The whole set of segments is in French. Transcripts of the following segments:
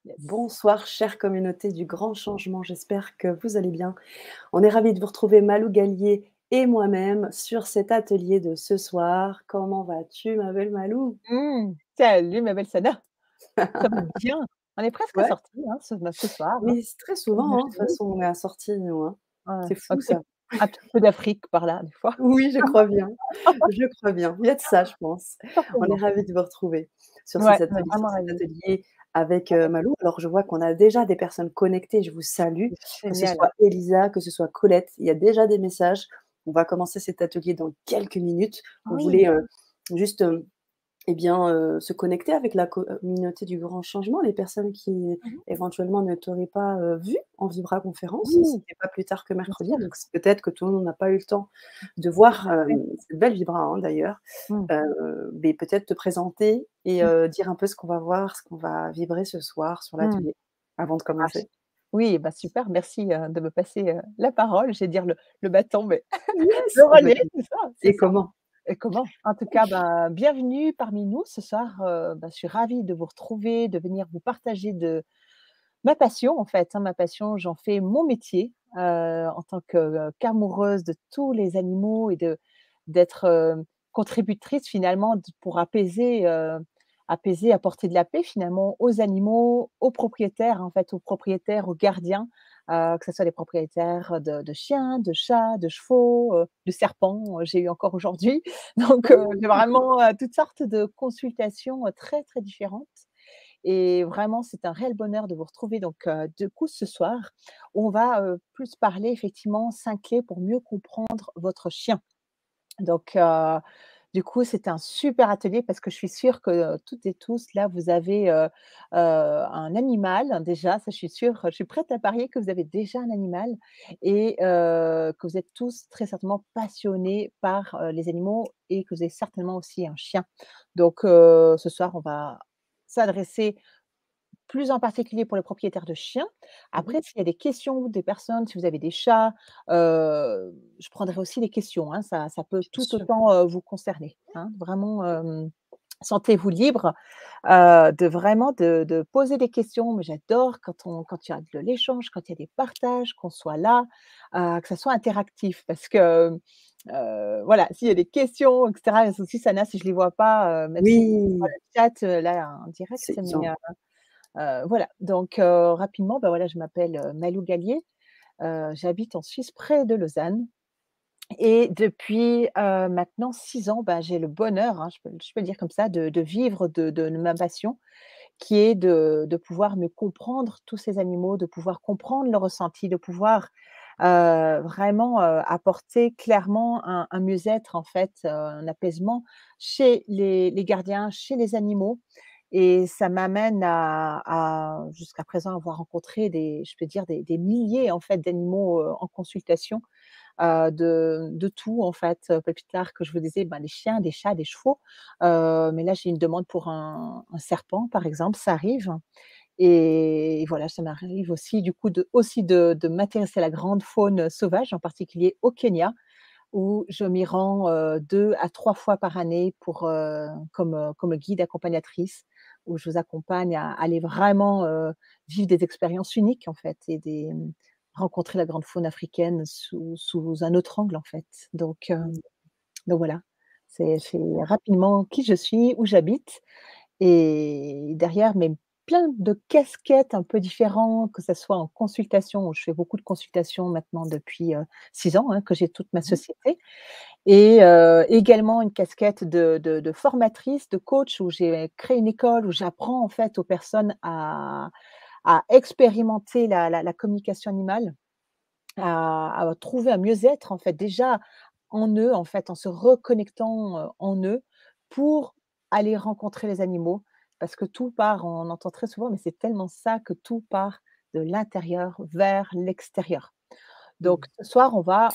Yes. Bonsoir, chère communauté du grand changement, j'espère que vous allez bien. On est ravis de vous retrouver, Malou Gallier et moi-même, sur cet atelier de ce soir. Comment vas-tu, ma belle Malou? Salut ma belle Sana, ça va bien? On est presque Ouais, sortis, hein, ce soir, hein. mais c'est très souvent, hein, de toute Imaginez. façon, on est assortis, nous, hein. Ouais, C'est un fou petit ça. un petit peu d'Afrique par là, des fois. Oui, je crois bien. Je crois bien. Il y a de ça, je pense. On est Certainement. ravis de vous retrouver sur Ouais, ces on est ateliers sur vraiment cet ravis. atelier avec, Malou. Alors je vois qu'on a déjà des personnes connectées, je vous salue, C'est que ce génial. soit Elisa, que ce soit Colette, il y a déjà des messages. On va commencer cet atelier dans quelques minutes. On Oui. voulait, juste, eh bien, se connecter avec la communauté du grand changement, les personnes qui Mmh mh. éventuellement ne t'auraient pas, vue en Vibra-conférence. Oui, C'était pas plus tard que bien mercredi, sûr. donc c'est peut-être que tout le monde n'a pas eu le temps de voir, Ouais. cette belle Vibra, hein, d'ailleurs. Mmh. Mais peut-être te présenter et Mmh. dire un peu ce qu'on va voir, ce qu'on va vibrer ce soir sur Mmh. l'atelier, avant de Ah commencer. oui, bah, super, merci, de me passer, la parole. J'allais dire le bâton, mais le Yes, relais, complètement. c'est ça, c'est Et ça. comment? Et comment? En tout cas, bah, bienvenue parmi nous ce soir, je suis ravie de vous retrouver, de venir vous partager de ma passion en fait, hein. Ma passion, j'en fais mon métier, en tant que, qu'amoureuse de tous les animaux et d'être, contributrice finalement pour apaiser, apporter de la paix finalement aux animaux, aux propriétaires en fait, aux propriétaires, aux gardiens, que ce soit les propriétaires de chiens, de chats, de chevaux, de serpents, j'ai eu encore aujourd'hui. Donc, j'ai vraiment, toutes sortes de consultations, très, très différentes. Et vraiment, c'est un réel bonheur de vous retrouver donc, du coup, ce soir, on va, plus parler effectivement 5 clés pour mieux comprendre votre chien. Donc, du coup, c'est un super atelier parce que je suis sûre que, toutes et tous, là, vous avez, un animal déjà, ça je suis sûre, je suis prête à parier que vous avez déjà un animal et que vous êtes tous très certainement passionnés par, les animaux et que vous avez certainement aussi un chien. Donc, ce soir, on va s'adresser plus en particulier pour les propriétaires de chiens. Mmh mh. Après, s'il y a des questions des personnes, si vous avez des chats, je prendrai aussi les questions, hein, ça peut Bien tout sûr. autant, vous concerner, hein. Vraiment, sentez-vous libre, de vraiment de poser des questions. Mais j'adore quand il y a de l'échange, quand il y a des partages, qu'on soit là, que ça soit interactif parce que, voilà, s'il y a des questions et cetera, aussi Sana, si je les vois pas, même si sur Oui, le chat, là en direct, c'est mais bien. voilà, donc rapidement, bah, voilà, je m'appelle, Malou Gallier, j'habite en Suisse près de Lausanne et depuis, maintenant 6 ans, bah, j'ai le bonheur, hein, je peux le dire comme ça, de vivre de ma passion qui est de pouvoir mieux comprendre tous ces animaux, de pouvoir comprendre leurs ressentis, de pouvoir, vraiment, apporter clairement un mieux-être en fait, un apaisement chez les gardiens, chez les animaux et ça m'amène à jusqu'à présent avoir rencontré je peux dire des milliers en fait d'animaux, en consultation, de tout en fait, pas plus tard que je vous disais, ben, des chiens, des chats, des chevaux, mais là j'ai une demande pour un serpent par exemple, ça arrive et voilà, ça m'arrive aussi du coup de m'intéresser à la grande faune sauvage, en particulier au Kenya où je m'y rends, 2 à 3 fois par année pour, comme guide accompagnatrice, où je vous accompagne à aller vraiment, vivre des expériences uniques en fait et rencontrer la grande faune africaine sous un autre angle en fait. Donc voilà, c'est rapidement qui je suis, où j'habite et derrière mes plein de casquettes un peu différentes, que ça soit en consultation, où je fais beaucoup de consultations maintenant depuis, 6 ans, hein, que j'ai toute ma Mmh mh. société et également une casquette de formatrice, de coach où j'ai créé une école où j'apprends en fait aux personnes à expérimenter la communication animale, à trouver un mieux-être en fait déjà en eux, en fait, en se reconnectant, en eux pour aller rencontrer les animaux. Parce que tout part, on entend très souvent, mais c'est tellement ça que tout part de l'intérieur vers l'extérieur. Mmh. Donc ce soir, on va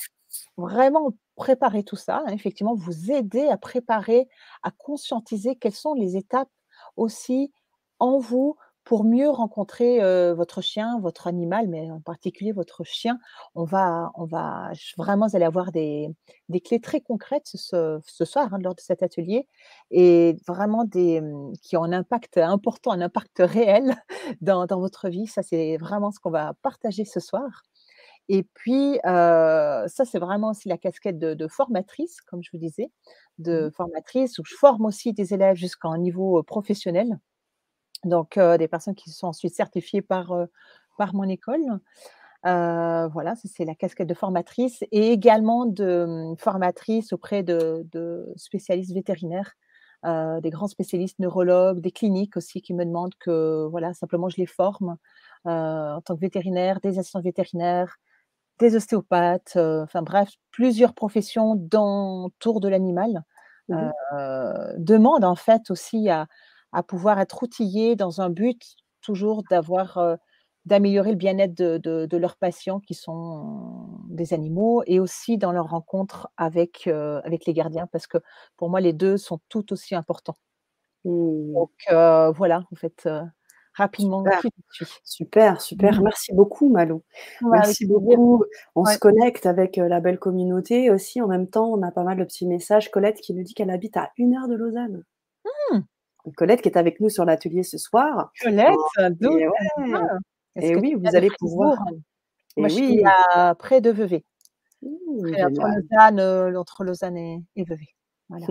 vraiment préparer tout ça, hein, effectivement, vous aider à préparer, à conscientiser quelles sont les étapes aussi en vous pour mieux rencontrer, votre chien, votre animal, mais en particulier votre chien, vraiment vous allez avoir des clés très concrètes ce soir, hein, lors de cet atelier et vraiment qui ont un impact important, un impact réel dans votre vie. Ça, c'est vraiment ce qu'on va partager ce soir et puis, ça, c'est vraiment aussi la casquette de formatrice, comme je vous disais, Mmh mh. de formatrice où je forme aussi des élèves jusqu'à un niveau, professionnel. Donc, des personnes qui sont ensuite certifiées par mon école. Voilà, ça c'est la casquette de formatrice et également formatrice auprès de spécialistes vétérinaires, des grands spécialistes neurologues, des cliniques aussi qui me demandent que, voilà, simplement je les forme, en tant que vétérinaire, des assistants vétérinaires, des ostéopathes, enfin bref, plusieurs professions autour de l'animal, Mmh. demandent en fait aussi à pouvoir être outillés dans un but toujours d'améliorer le bien-être de leurs patients qui sont des animaux et aussi dans leur rencontre avec les gardiens parce que pour moi les 2 sont tout aussi importants. Mmh. Donc voilà en fait, rapidement Super, qui je suis. super, super. Merci beaucoup Malou. Ouais, avec Merci plaisir. beaucoup. On se Ouais. connecte avec, la belle communauté aussi. En même temps, on a pas mal de petits messages. Colette qui nous dit qu'elle habite à 1 heure de Lausanne. Mmh! Colette qui est avec nous sur l'atelier ce soir. Colette, d'où Et tu viens? ouais, Est-ce et que tu oui, viens vous de allez Fribourg? pouvoir Moi, et je suis oui, à près de Vevey, entre génial. Lausanne, entre Lausanne et Vevey. Voilà.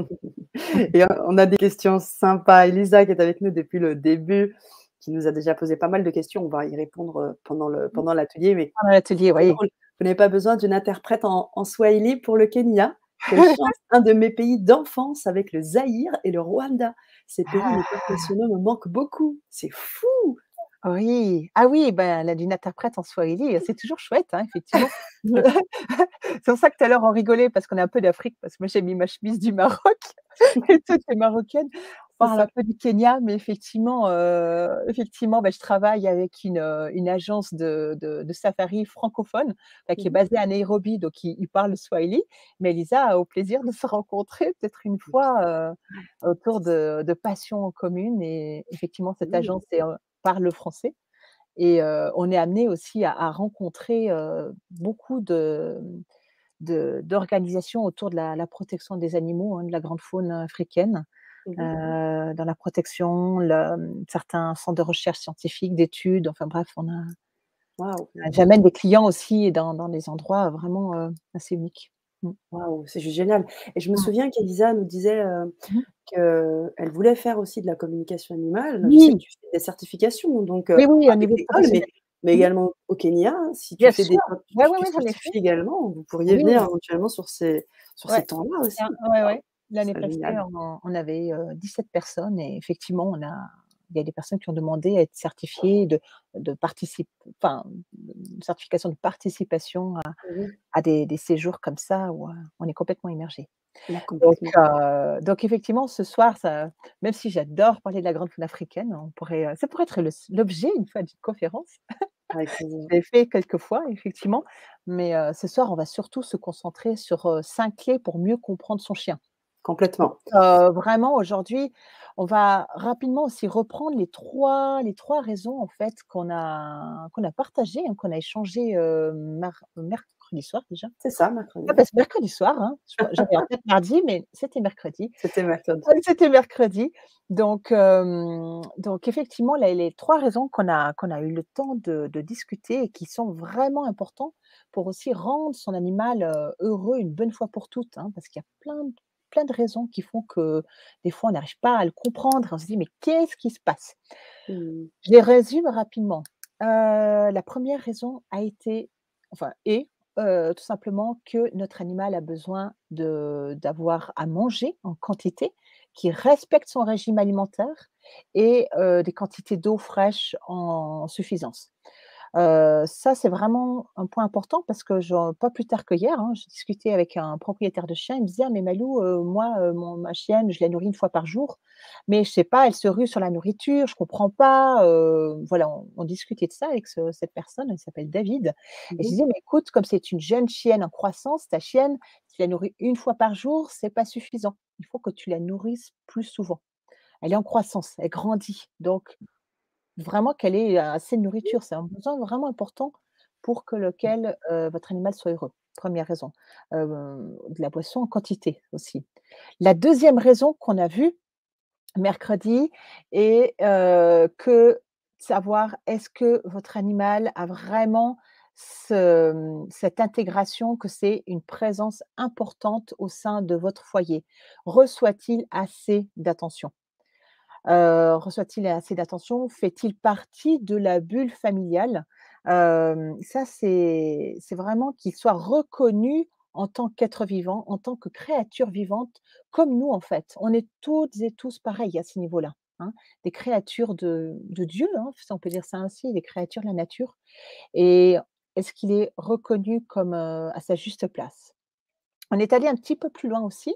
Et on a des questions sympas. Elisa qui est avec nous depuis le début, qui nous a déjà posé pas mal de questions. On va y répondre, pendant l'atelier, mais Pendant l'atelier, c'est oui. drôle. Vous n'avez pas besoin d'une interprète en swahili pour le Kenya? Quelle chance! Un de mes pays d'enfance avec le Zaïre et le Rwanda. Ces pays, mes Ah! parcs nationaux me manquent beaucoup. C'est fou! Oui. Ah oui, ben, la d'une interprète en swahili, c'est toujours chouette, hein, effectivement. C'est pour ça que tout à l'heure on rigolait parce qu'on est un peu d'Afrique, parce que moi j'ai mis ma chemise du Maroc et toi tu es marocaine. On C'est parle un ça. peu du Kenya, mais effectivement, bah, je travaille avec une agence de safari francophone, enfin qui est Mmh mh. basée à Nairobi, donc ils parlent le swahili. Mais Elisa a au plaisir de se rencontrer peut-être une fois, autour de passions communes et effectivement cette Mmh. agence parle français. Et on est amené aussi à rencontrer, beaucoup d'organisations autour de la protection des animaux, hein, de la grande faune africaine, Mmh mh. dans la protection, certains centres de recherche scientifique, d'études, enfin bref, Waouh! j'amène des clients aussi dans des endroits vraiment, assez uniques. Mmh. Waouh, c'est juste génial et je me Mmh. souviens qu'Elisa nous disait, Mmh. qu'elle voulait faire aussi de la communication animale. Je sais que Oui, tu fais des certifications, donc oui, oui, au avec niveau l'école, professionnel. mais Mmh. également au Kenya, si tu Bien fais sûr. des Ouais, tu ouais, te ouais, j'en ai fait. certifies également, vous pourriez Oui. venir éventuellement sur ces Ouais, temps-là c'est ça, aussi. ouais, Waouh, ouais. L'année ce serait passée, génial. on avait, 17 personnes et effectivement, il y a des personnes qui ont demandé à être certifiées de enfin, une certification de participation Mmh mh. à des séjours comme ça où, on est complètement immergé. Là, Donc complètement. donc effectivement, ce soir, même si j'adore parler de la grande faune africaine, ça pourrait être l'objet une fois d'une conférence. Avec plaisir. Je l'ai fait quelques fois effectivement, mais ce soir, on va surtout se concentrer sur, 5 clés pour mieux comprendre son chien. Donc Complètement. vraiment aujourd'hui, on va rapidement aussi reprendre les trois raisons en fait qu'on a partagées, hein, qu'on a échangées, mercredi soir déjà. C'est ça, Ah mercredi. bah, c'est mercredi soir, hein, j'avais en tête mardi, mais c'était mercredi. C'était mercredi. C'était mercredi. Donc effectivement, les 3 raisons qu'on a eu le temps de discuter et qui sont vraiment importants pour aussi rendre son animal, heureux une bonne fois pour toutes, hein, parce qu'il y a plein de raisons qui font que des fois on n'arrive pas à le comprendre. On se dit: «Mais qu'est-ce qui se passe?» Mmh. Je les résume rapidement. La première raison a été enfin est, tout simplement que notre animal a besoin d'avoir à manger en quantité, qui respecte son régime alimentaire et des quantités d'eau fraîche en suffisance. Ça, c'est vraiment un point important parce que pas plus tard qu'hier, hein, je discutais avec un propriétaire de chien, il me disait: «Ah mais Malou, moi, ma chienne, je la nourris une fois par jour, mais je sais pas, elle se rue sur la nourriture, je comprends pas», voilà, on discutait de ça avec cette personne, il s'appelle David Mmh et je mh. disais: «Mais écoute, comme c'est une jeune chienne en croissance, ta chienne, tu la nourris une fois par jour, c'est pas suffisant. Il faut que tu la nourrisses plus souvent. Elle est en croissance, elle grandit, donc vraiment qu'elle ait assez de nourriture. C'est un besoin vraiment important pour que lequel, votre animal soit heureux. Première raison. De la boisson en quantité aussi. La deuxième raison qu'on a vue mercredi est, que savoir est-ce que votre animal a vraiment cette intégration, que c'est une présence importante au sein de votre foyer? Reçoit-il assez d'attention? Reçoit-il assez d'attention? Fait-il partie de la bulle familiale? Ça, c'est vraiment qu'il soit reconnu en tant qu'être vivant, en tant que créature vivante, comme nous, en fait. On est toutes et tous pareils à ce niveau-là, hein, des créatures de Dieu, hein, si on peut dire ça ainsi, des créatures de la nature. Et est-ce qu'il est reconnu comme, à sa juste place? On est allé un petit peu plus loin aussi,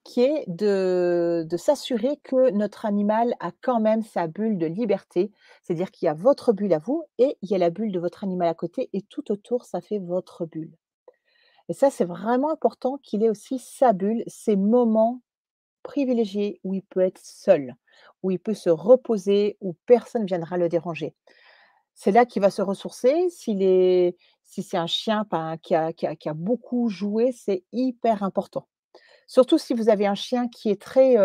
qui est de s'assurer que notre animal a quand même sa bulle de liberté. C'est-à-dire qu'il y a votre bulle à vous et il y a la bulle de votre animal à côté et tout autour, ça fait votre bulle. Et ça, c'est vraiment important qu'il ait aussi sa bulle, ses moments privilégiés où il peut être seul, où il peut se reposer, où personne ne viendra le déranger. C'est là qu'il va se ressourcer. Si c'est un chien, ben, qui a beaucoup joué, c'est hyper important. Surtout si vous avez un chien qui est très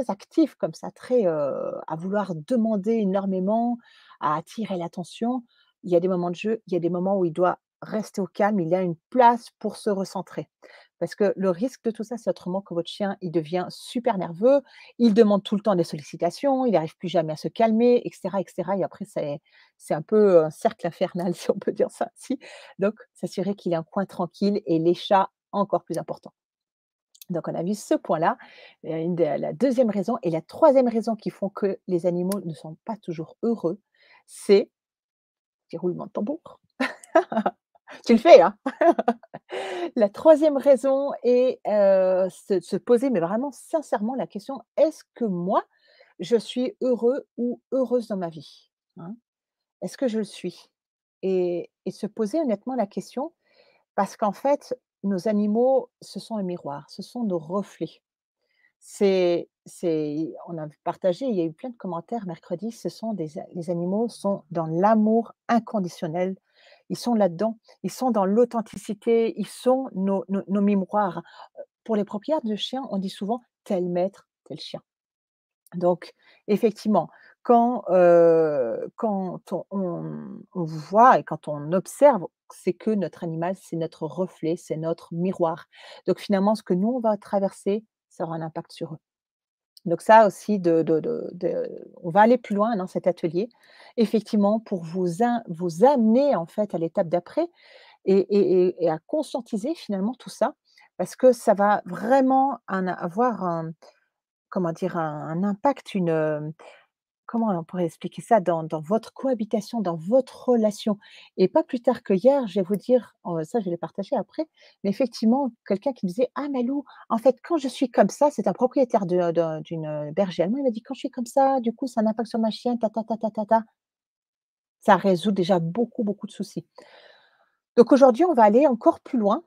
actif comme ça, très, à vouloir demander énormément, à attirer l'attention. Il y a des moments de jeu, il y a des moments où il doit rester au calme, il a une place pour se recentrer. Parce que le risque de tout ça, c'est autrement que votre chien, il devient super nerveux, il demande tout le temps des sollicitations, il n'arrive plus jamais à se calmer et cetera et après c'est un peu un cercle infernal si on peut dire ça ainsi. Donc s'assurer qu'il ait un coin tranquille et les chats, encore plus important. Donc on a vu ce point-là, la deuxième raison et la troisième raison qui font que les animaux ne sont pas toujours heureux, c'est petit roulement de tambour. Tu le fais, hein? La troisième raison est, se poser, mais vraiment sincèrement la question: «Est-ce que moi, je suis heureux ou heureuse dans ma vie?» hein? Est-ce que je le suis? Et se poser honnêtement la question, parce qu'en fait, nos animaux, ce sont un miroir, ce sont nos reflets. On a partagé, il y a eu plein de commentaires mercredi, ce sont les animaux sont dans l'amour inconditionnel. Ils sont là-dedans, ils sont dans l'authenticité, ils sont nos miroirs. Pour les propriétaires de chiens, on dit souvent: «Tel maître, tel chien». Donc effectivement, quand on voit et quand on observe, c'est que notre animal, c'est notre reflet, c'est notre miroir. Donc finalement, ce que nous, on va traverser, ça aura un impact sur eux. Donc ça aussi on va aller plus loin dans cet atelier, effectivement pour vous amener en fait à l'étape d'après et à conscientiser finalement tout ça. Parce que ça va vraiment avoir un comment dire? Un impact, comment on pourrait expliquer ça? Dans votre cohabitation, dans votre relation et pas plus tard que hier, je vais vous dire, ça je vais le partager après, mais effectivement, quelqu'un qui me disait: «Ah Malou, en fait, quand je suis comme ça», c'est un propriétaire d'une berger allemand, il m'a dit: «Quand je suis comme ça, du coup, ça a un impact sur ma chienne, ta ta ta ta ta ta». Ça résout déjà beaucoup, beaucoup de soucis. Donc aujourd'hui, on va aller encore plus loin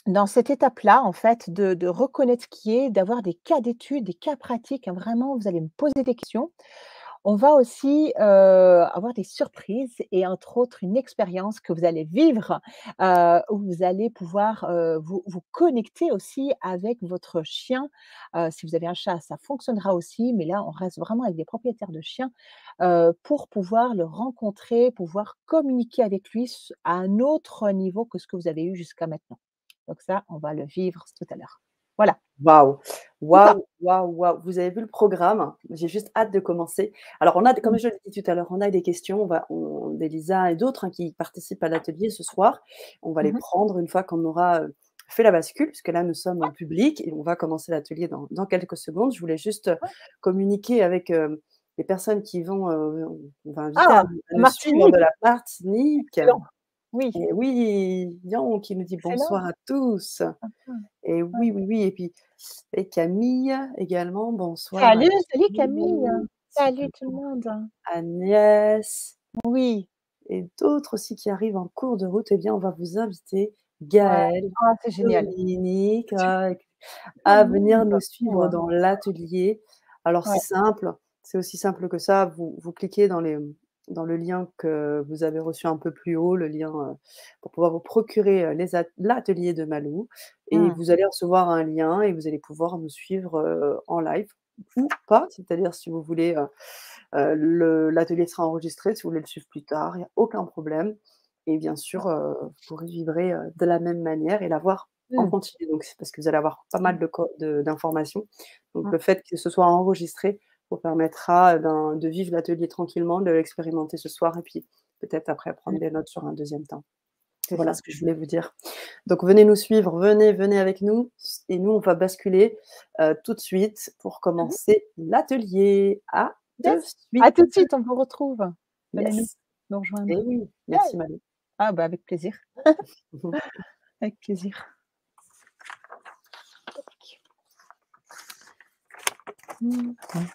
dans cette étape-là, en fait, de reconnaître ce qui est, d'avoir des cas d'études, des cas pratiques, hein, vraiment, vous allez me poser des questions. On va aussi, avoir des surprises et entre autres une expérience que vous allez vivre, où vous allez pouvoir, vous connecter aussi avec votre chien. Si vous avez un chat, ça fonctionnera aussi, mais là, on reste vraiment avec des propriétaires de chiens, pour pouvoir le rencontrer, pouvoir communiquer avec lui à un autre niveau que ce que vous avez eu jusqu'à maintenant. Donc ça, on va le vivre tout à l'heure. Voilà, Waouh! tout ça. Waouh, waouh, waouh! Vous avez vu le programme? J'ai juste hâte de commencer. Alors on a comme Mmh. je l'ai dit tout à l'heure, on a des questions, d'Elisa et d'autres, hein, qui participent à l'atelier ce soir. On va les Mmh. prendre une fois qu'on aura, fait la bascule, puisque là nous sommes en public et on va commencer l'atelier dans quelques secondes. Je voulais juste, communiquer avec, les personnes qui vont, on va inviter Ah! à En nous suivre de Martinique! la Martinique. Excellent. Oui, Et oui, Yan qui nous dit: excellent. «Bonsoir à tous». Ah, ah, Et ouais. oui, oui, oui, et puis et Camille également, bonsoir à Salut, salut Camille. tous. Salut Super. tout le monde. Agnès Oui, et d'autres aussi qui arrivent en cours de route, eh bien, on va vous inviter, ouais. Gaëlle, Ah, c'est génial. Dominique, Super à monde. venir nous Oh, suivre dans l'atelier. Alors c'est ouais. simple, c'est aussi simple que ça, vous cliquez dans les dans le lien que vous avez reçu un peu plus haut, le lien, pour pouvoir vous procurer, l'atelier de Malou et Mmh. vous allez recevoir un lien et vous allez pouvoir nous suivre, en live ou pas. C'est-à-dire si vous voulez, l'atelier sera enregistré, si vous voulez le suivre plus tard, il y a aucun problème et bien sûr, vous pourrez vibrer, de la même manière et l'avoir en Mmh. continu. Donc c'est parce que vous allez avoir pas mal d'informations. Donc Mmh. le fait que ce soit enregistré vous permettra, de vivre l'atelier tranquillement, de l'expérimenter ce soir et puis peut-être après prendre Mmh. des notes sur un deuxième temps. C'est Voilà ça. ce que je voulais vous dire. Donc venez nous suivre, venez avec nous et nous on va basculer, tout de suite pour Mmh mh. commencer l'atelier. À de Yes. À suite. tout de suite, on vous retrouve. Venez Yes. nous Et rejoindre. oui, Ouais. merci Malou. Ah bah, avec plaisir, avec plaisir. Tac. Mmh. Mmh.